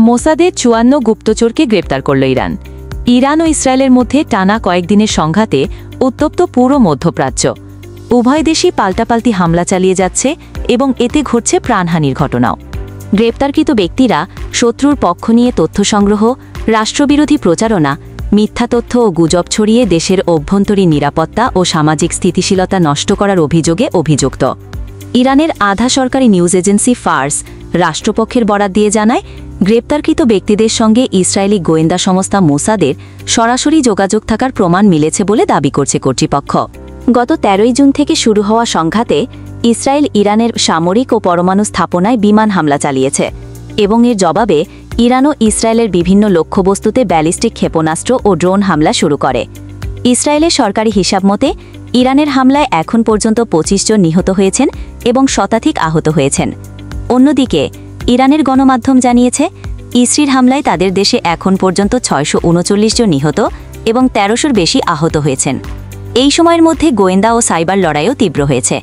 মোসাদের ৫৪ গুপ্তচরকে গ্রেপ্তার করল Iran. Iran ও ইসরায়েলের মধ্যে টানা কয়েকদিনের সংঘাতে উত্তপ্ত পুরো মধ্যপ্রাচ্য। উভয় দেশই পাল্টাপাল্টি হামলা চালিয়ে যাচ্ছে এবং এতে ঘটছে প্রাণহানির ঘটনাও। গ্রেপ্তারকৃত ব্যক্তিরা শত্রুর পক্ষ নিয়ে তথ্য সংগ্রহ, রাষ্ট্রবিরোধী প্রচারণা, মিথ্যা তথ্য ও গুজব ছড়িয়ে দেশের অভ্যন্তরীণ নিরাপত্তা ও সামাজিক স্থিতিশীলতা নষ্ট করার অভিযোগে অভিযুক্ত। ইরানের আধা সরকারি নিউজ এজেন্সি ফার্স রাষ্ট্রপক্ষের বরাত দিয়ে জানায়, গ্রেপ্তারকৃত ব্যক্তিদের সঙ্গে ইসরায়েলি গোয়েন্দা সংস্থা মোসাদের সরাসরি যোগাযোগ থাকার প্রমাণ মিলেছে বলে দাবি করছে কর্তৃপক্ষ। গত ১৩ জুন থেকে শুরু হওয়া সংঘাতে ইসরায়েল ইরানের সামরিক ও পরমাণু স্থাপনায় বিমান হামলা চালিয়েছে এবং এর জবাবে ইরানও ইসরায়েলের বিভিন্ন লক্ষ্যবস্তুতে ব্যালিস্টিক ক্ষেপণাস্ত্র ও ড্রোন হামলা শুরু করে। ইসরায়েলের সরকারি হিসাব মতে ইরানের হামলায় এখন পর্যন্ত ২৫ জন নিহত হয়েছেন এবং শতাধিক আহত হয়েছেন। অন্যদিকে ইরানের গণমাধ্যম জানিয়েছে, ইসরায়েল হামলায় তাদের দেশে এখন পর্যন্ত ৬৩৯ জন নিহত এবং ১৩০০-র বেশি আহত হয়েছেন। এই সময়ের মধ্যে গোয়েন্দা ও সাইবার লড়াইও তীব্র হয়েছে।